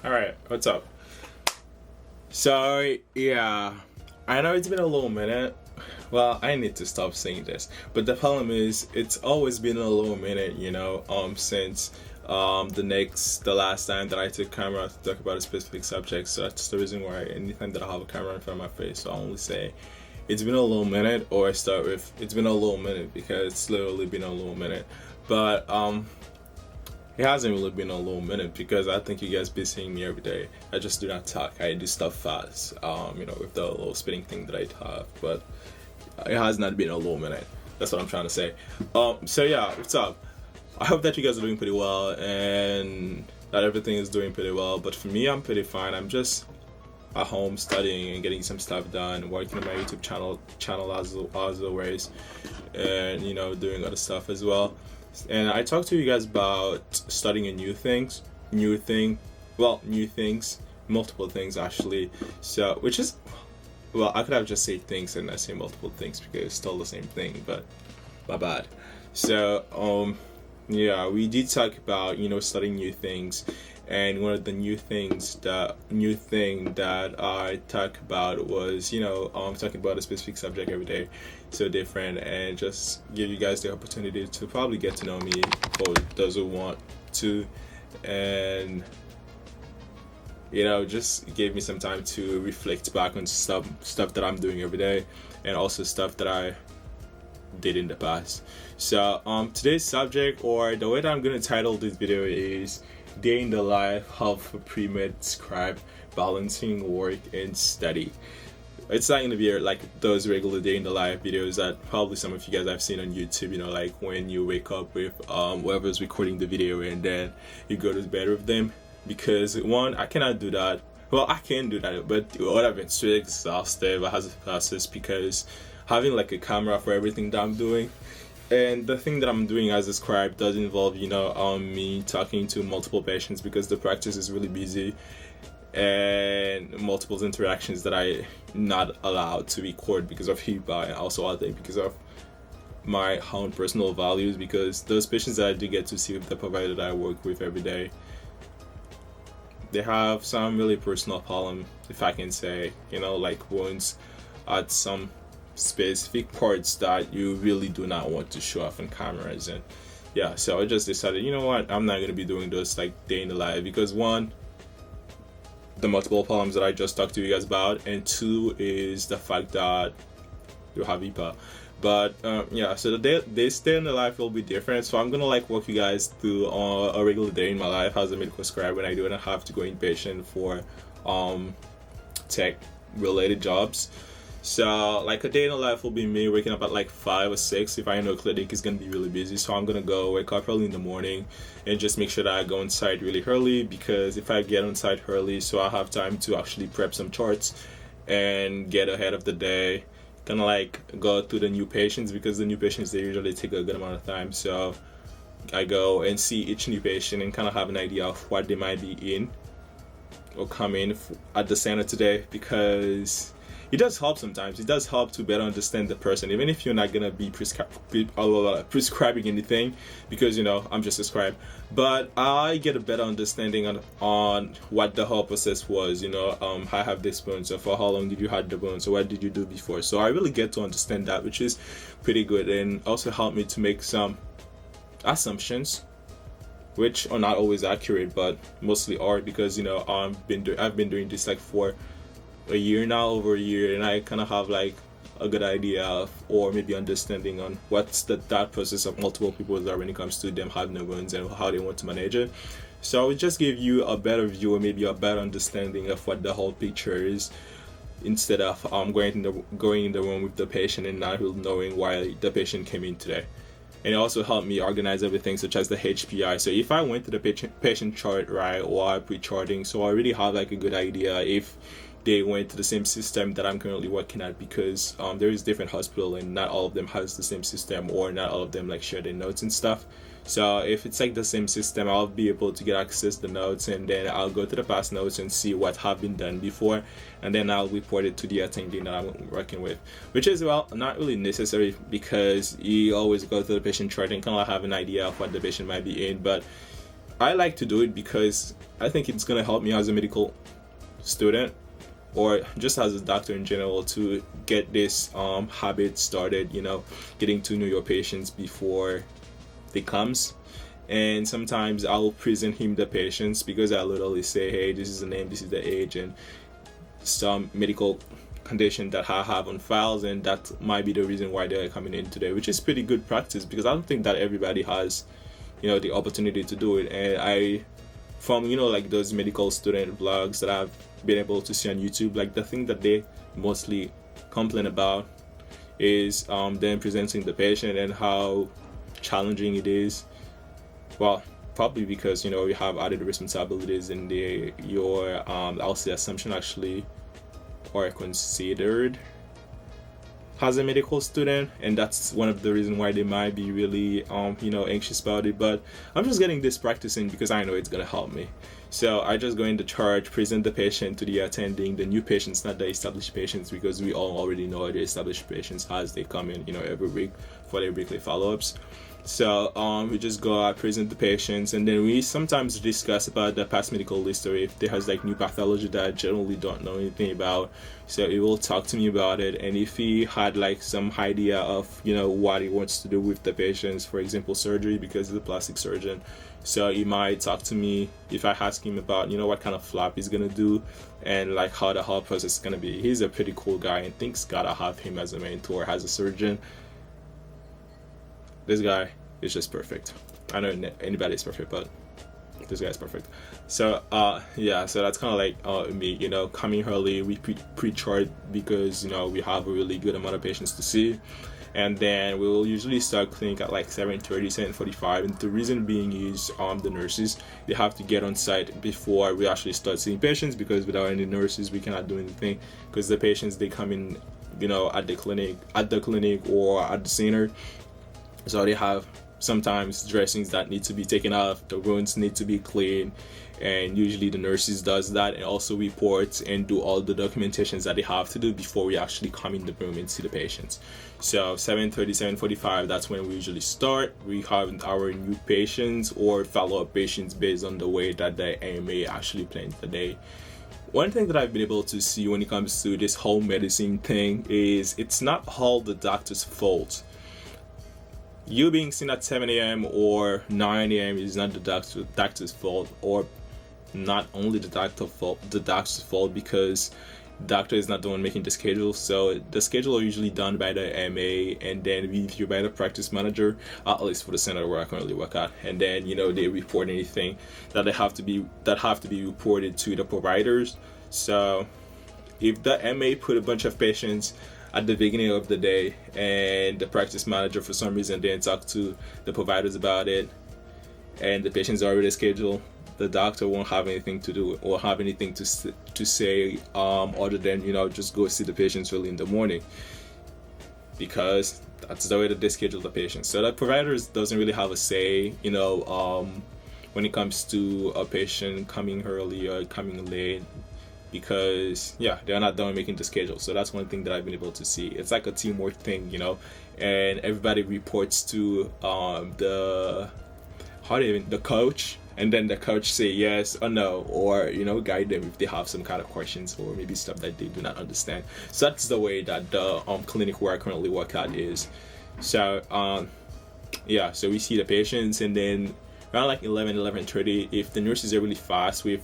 Alright, what's up? So, yeah, I know it's been a little minute. Well, I need to stop saying this, but the problem is, it's always been a little minute, since the last time that I took camera to talk about a specific subject. So that's the reason why anytime that I have a camera in front of my face, so I only say it's been a little minute, or I start with it's been a little minute because it's literally been a little minute. But it hasn't really been a little minute because I think you guys be seeing me every day. I just do not talk. I do stuff fast, with the little spinning thing that I have. But it has not been a little minute. That's what I'm trying to say. So yeah, what's up? I hope that you guys are doing pretty well and that everything is doing pretty well. But for me, I'm pretty fine. I'm just at home studying and getting some stuff done, working on my YouTube channel as always, and doing other stuff as well. And I talked to you guys about studying new things, multiple things actually. So, which is, well, I could have just said things and not say multiple things because it's still the same thing, but my bad. So, yeah, we did talk about, studying new things. And one of the new thing that I talked about was, talking about a specific subject every day, so different, and just give you guys the opportunity to probably get to know me for those who want to, and just gave me some time to reflect back on stuff that I'm doing every day, and also stuff that I did in the past. So today's subject, or the way that I'm gonna title this video, is Day in the Life of a Premed Scribe, Balancing Work and Study. It's not going to be like those regular day in the life videos that probably some of you guys have seen on YouTube, like when you wake up with whoever's recording the video and then you go to bed with them. Because one, I cannot do that. Well, I can do that, but it would have been so exhaustive as a process, because having like a camera for everything that I'm doing, and the thing that I'm doing as a scribe does involve, me talking to multiple patients because the practice is really busy, and multiple interactions that I'm not allowed to record because of HIPAA, and also I think because of my own personal values, because those patients that I do get to see with the provider that I work with every day, they have some really personal problem, if I can say, like wounds at some specific parts that you really do not want to show off on cameras. And yeah, so I just decided, I'm not going to be doing those like day in the life, because one, the multiple problems that I just talked to you guys about, and two is the fact that you have HIPAA. But yeah, so this day in the life will be different. So I'm gonna walk you guys through a regular day in my life as a medical scribe when I do not have to go inpatient for tech related jobs. So a day in the life will be me waking up at 5 or 6 if I know clinic is going to be really busy. So I'm going to go wake up early in the morning and just make sure that I go inside really early, because if I get inside early, so I have time to actually prep some charts and get ahead of the day, kind of go through the new patients, because the new patients, they usually take a good amount of time. So I go and see each new patient and kind of have an idea of what they might be in or come in at the center today, because it does help sometimes. It does help to better understand the person, even if you're not gonna be prescribing anything, because I'm just a scribe. But I get a better understanding on what the whole process was. I have this bone, so for how long did you have the bone? So what did you do before? So I really get to understand that, which is pretty good, and also help me to make some assumptions, which are not always accurate, but mostly are, because I've been doing this for a year now, over a year, and I kind of have a good idea of, or maybe understanding on what's the thought process of multiple people that when it comes to them having wounds and how they want to manage it. So I would just give you a better view, or maybe a better understanding of what the whole picture is, instead of going in the room with the patient and not really knowing why the patient came in today. And it also helped me organize everything, such as the HPI. So if I went to the patient chart, right, or pre-charting, so I already have a good idea if they went to the same system that I'm currently working at, because there is different hospital and not all of them has the same system, or not all of them share their notes and stuff. So if it's the same system, I'll be able to get access to the notes, and then I'll go to the past notes and see what have been done before, and then I'll report it to the attending that I'm working with, which is, well, not really necessary, because you always go to the patient chart and kind of have an idea of what the patient might be in. But I like to do it because I think it's gonna help me as a medical student, or just as a doctor in general, to get this habit started, getting to know your patients before they comes. And sometimes I'll present him the patients, because I literally say, hey, this is the name, this is the age, and some medical condition that I have on files, and that might be the reason why they're coming in today, which is pretty good practice, because I don't think that everybody has the opportunity to do it. And I, from like those medical student vlogs that I've been able to see on YouTube, like the thing that they mostly complain about is them presenting the patient and how challenging it is. Well, probably because you have added responsibilities in your I'll say assumption actually are considered as a medical student, and that's one of the reasons why they might be really anxious about it. But I'm just getting this practice in because I know it's gonna help me. So I just go into charge, present the patient to the attending, the new patients, not the established patients, because we all already know the established patients as they come in every week for their weekly follow-ups. So we just go out, present the patients, and then we sometimes discuss about the past medical history. If there has like new pathology that I generally don't know anything about, so he will talk to me about it. And if he had like some idea of what he wants to do with the patients, for example surgery, because he's a plastic surgeon, so he might talk to me if I ask him about what kind of flap he's gonna do and like how the whole process is gonna be. He's a pretty cool guy, and thanks God I have him as a mentor, as a surgeon. This guy is just perfect. I know anybody is perfect, but this guy is perfect. So yeah, so that's kind of like me, coming early. We pre-chart because we have a really good amount of patients to see, and then we will usually start clinic at like 7:30, 7:45. And the reason being is the nurses, they have to get on site before we actually start seeing patients, because without any nurses we cannot do anything, because the patients, they come in at the clinic or at the center. So they have sometimes dressings that need to be taken off, the wounds need to be cleaned, and usually the nurses does that, and also reports and do all the documentations that they have to do before we actually come in the room and see the patients. So 7:30, 7:45, that's when we usually start. We have our new patients or follow-up patients based on the way that the AMA actually plans the day. One thing that I've been able to see when it comes to this whole medicine thing is it's not all the doctor's fault. You being seen at 7 a.m. or 9 a.m. is not the doctor's fault, or not only the doctor's fault, because the doctor is not the one making the schedule. So the schedule are usually done by the MA and then reviewed by the practice manager, at least for the center where I currently work at. And then they report anything that have to be reported to the providers. So if the MA put a bunch of patients at the beginning of the day and the practice manager for some reason didn't talk to the providers about it, and the patients are already scheduled, the doctor won't have anything to do or have anything to say other than just go see the patients early in the morning, because that's the way that they schedule the patients. So the providers doesn't really have a say when it comes to a patient coming early or coming late, because they're not done making the schedule. So that's one thing that I've been able to see. It's like a teamwork thing, and everybody reports to the coach, and then the coach say yes or no, or guide them if they have some kind of questions or maybe stuff that they do not understand. So that's the way that the clinic where I currently work at is. So so we see the patients, and then around like 11:30, if the nurses are really fast with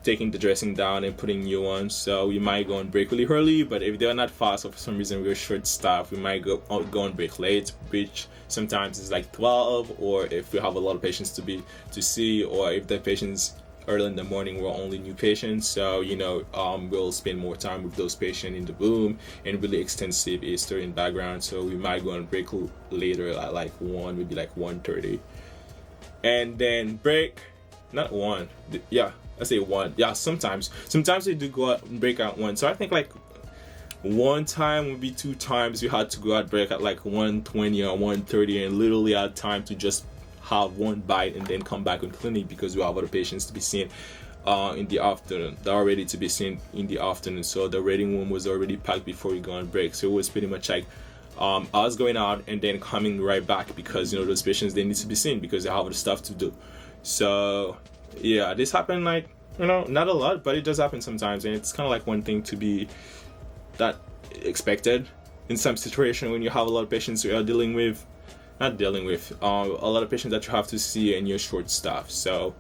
taking the dressing down and putting new ones, so we might go on break really early. But if they're not fast, or for some reason we're short staffed, we might go on break late, which sometimes is like 12, or if we have a lot of patients to see, or if the patients early in the morning were only new patients, so we'll spend more time with those patients in the room and really extensive history and background. So we might go on break later at like 1, maybe like 1:30, and then break, not 1, I say 1. Yeah, sometimes they do go out and break at 1. So I think like one time would be 2 times we had to go out break at like 1:20 or 1:30, and literally had time to just have one bite and then come back on clinic, because we have other patients to be seen in the afternoon. They are ready to be seen in the afternoon. So the waiting room was already packed before we go on break. So it was pretty much like I was going out and then coming right back because those patients, they need to be seen because they have other stuff to do. So yeah, this happened like not a lot, but it does happen sometimes, and it's kind of like one thing to be that expected in some situation when you have a lot of patients you are dealing with, a lot of patients that you have to see and you're short staffed. So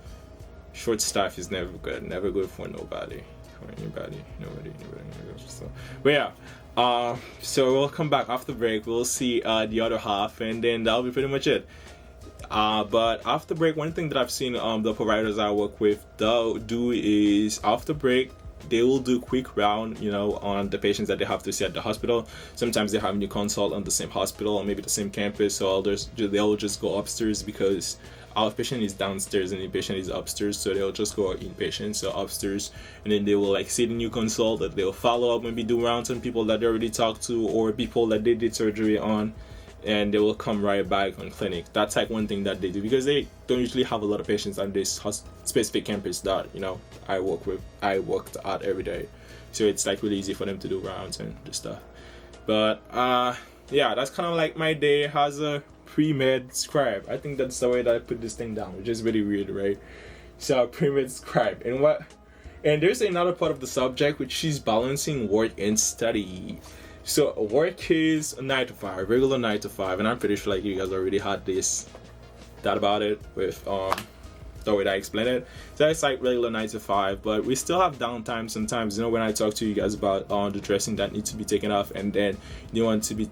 short staff is never good for nobody, nobody. So, but yeah, so we'll come back after break. We'll see the other half, and then that'll be pretty much it. But after break, one thing that I've seen the providers I work with do is after break they will do quick round on the patients that they have to see at the hospital. Sometimes they have new consult on the same hospital or maybe the same campus, so they'll just go upstairs because outpatient is downstairs and inpatient is upstairs, so they'll just go inpatient, so upstairs, and then they will like see the new consult that they'll follow up, maybe do rounds on people that they already talked to or people that they did surgery on, and they will come right back on clinic. That's like one thing that they do because they don't usually have a lot of patients on this specific campus that I worked at every day, so it's like really easy for them to do rounds and just stuff. But yeah, that's kind of like my day as a Premed Scribe. I think that's the way that I put this thing down, which is really weird, right? So Premed Scribe, and there's another part of the subject which is balancing work and study. So work is a 9 to 5, regular 9 to 5, and I'm pretty sure like you guys already had that about it with the way that I explain it. So it's like regular 9 to 5, but we still have downtime sometimes. When I talk to you guys about the dressing that needs to be taken off and then you want to be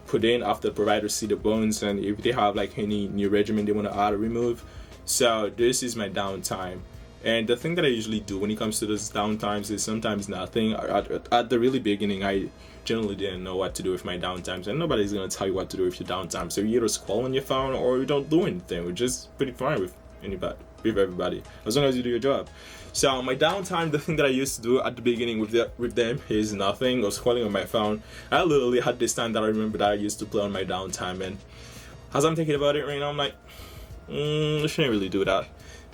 put in after the providers see the bones, and if they have like any new regimen they want to add or remove. So this is my downtime. And the thing that I usually do when it comes to those downtimes is sometimes nothing. At the really beginning, I generally didn't know what to do with my downtimes, and nobody's going to tell you what to do with your downtime. So you either scroll on your phone or you don't do anything, which is pretty fine with everybody, as long as you do your job. So my downtime, the thing that I used to do at the beginning with them is nothing, or scrolling on my phone. I literally had this time that I remember that I used to play on my downtime, and as I'm thinking about it right now, I'm like, I shouldn't really do that,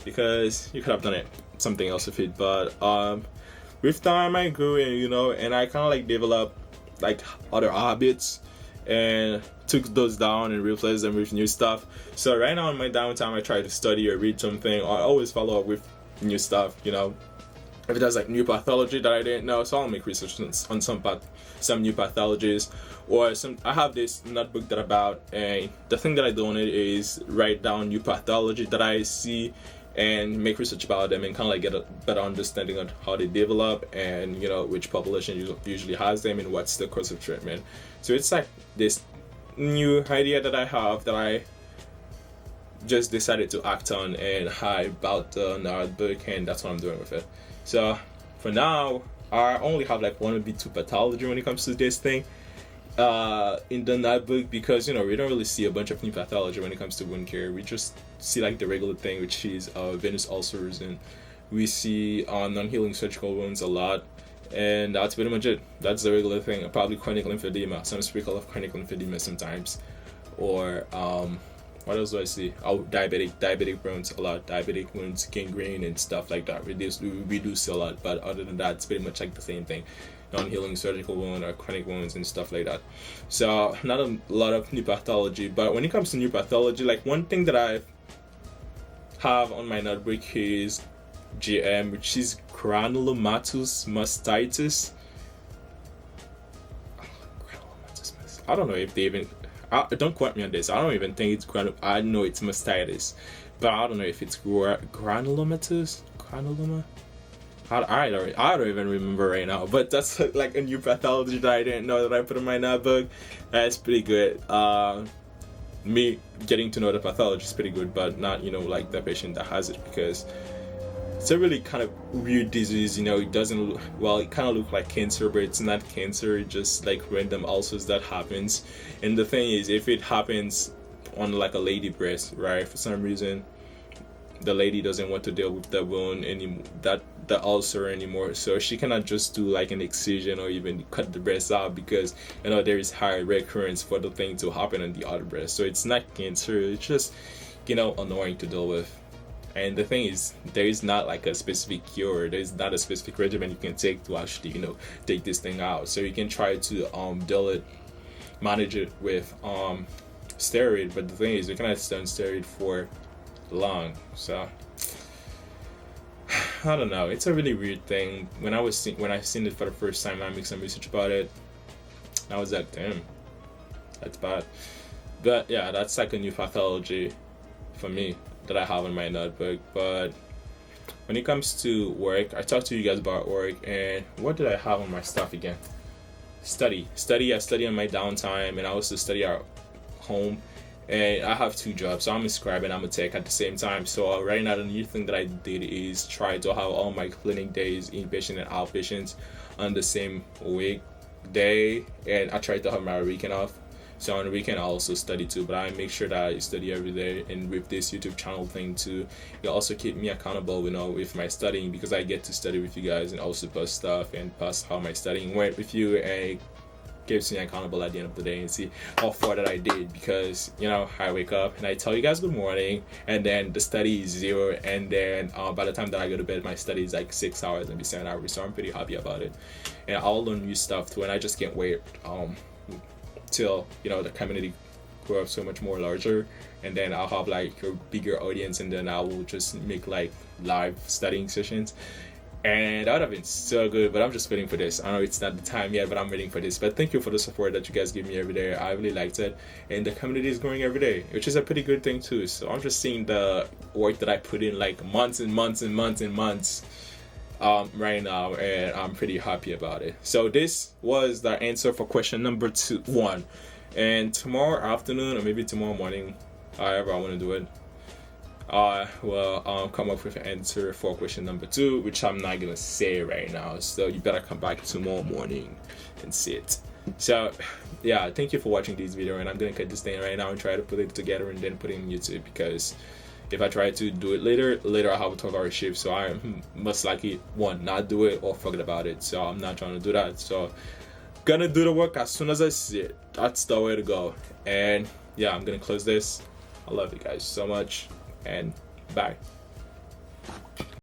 because you could have done something else with it. But with time I grew, and I kind of like developed like other habits and took those down and replaced them with new stuff. So right now in my downtime I try to study or read something, or I always follow up with new stuff. If there's like new pathology that I didn't know, so I'll make research on some new pathologies, or I have this notebook that about, and the thing that I do on it is write down new pathology that I see and make research about them and kind of like get a better understanding on how they develop and which population usually has them and what's the course of treatment. So it's like this new idea that I have that I just decided to act on, and I bought the notebook, and that's what I'm doing with it. So for now I only have like 1 or 2 pathology when it comes to this thing in the notebook, because we don't really see a bunch of new pathology when it comes to wound care. We just see like the regular thing, which is venous ulcers, and we see non-healing surgical wounds a lot, and that's pretty much it. That's the regular thing. Probably chronic lymphedema, some sprinkle of chronic lymphedema sometimes, or what else do I see? Diabetic wounds a lot, diabetic wounds, gangrene and stuff like that. We do see a lot, but other than that, it's pretty much like the same thing. Non-healing surgical wound or chronic wounds and stuff like that. So not a lot of new pathology, but when it comes to new pathology, like one thing that I have on my notebook is GM, which is granulomatous mastitis. I don't know if they even, don't quote me on this, I don't even think it's I know it's mastitis, but I don't know if it's granulomatous. I don't even remember right now, but that's like a new pathology that I didn't know that I put in my notebook. That's pretty good. Me getting to know the pathology is pretty good, but not like the patient that has it, because it's a really kind of weird disease. It doesn't look, well, it kind of looks like cancer, but it's not cancer. It's just like random ulcers that happens. And the thing is, if it happens on like a lady breast, right, for some reason the lady doesn't want to deal with the wound anymore, the ulcer anymore, so she cannot just do like an excision or even cut the breast out, because there is high recurrence for the thing to happen on the other breast. So it's not cancer, it's just annoying to deal with. And the thing is, there is not like a specific cure, there is not a specific regimen you can take to actually take this thing out. So you can try to deal it manage it with steroid, but the thing is, you cannot stay on steroid for long. So I don't know. It's a really weird thing. When I seen it for the first time, I made some research about it. I was like, damn, that's bad. But yeah, that's like a new pathology for me that I have in my notebook. But when it comes to work, I talked to you guys about work, and what did I have on my stuff again? Study. I study on my downtime, and I also study at home. And I have 2 jobs, so I'm a scribe and I'm a tech at the same time. So right now, the new thing that I did is try to have all my clinic days, inpatient and outpatient, on the same week day, and I try to have my weekend off. So on the weekend I also study too, but I make sure that I study every day. And with this YouTube channel thing too, it also keep me accountable, with my studying, because I get to study with you guys and also post stuff and post how my studying went with you, and it keeps me accountable at the end of the day and see how far that I did. Because I wake up and I tell you guys good morning, and then the study is 0, and then by the time that I go to bed, my study is like 6 hours, maybe 7 hours. So I'm pretty happy about it, and I'll learn new stuff too. And I just can't wait till the community grow up so much more larger, and then I'll have like a bigger audience, and then I will just make like live studying sessions. And that would have been so good, but I'm just waiting for this. I know it's not the time yet, but I'm waiting for this. But thank you for the support that you guys give me every day. I really liked it, and the community is growing every day, which is a pretty good thing too. So I'm just seeing the work that I put in like months and months and months and months right now, and I'm pretty happy about it. So this was the answer for question number 1, and tomorrow afternoon or maybe tomorrow morning, however I want to do it, will come up with an answer for question number 2, which I'm not gonna say right now. So you better come back tomorrow morning and see it. So yeah, thank you for watching this video, and I'm gonna cut this thing right now and try to put it together and then put it in YouTube, because if I try to do it later I have a 12-hour shift, so I most likely not do it or forget about it. So I'm not trying to do that. So gonna do the work as soon as I see it. That's the way to go. And yeah, I'm gonna close this. I love you guys so much, and bye.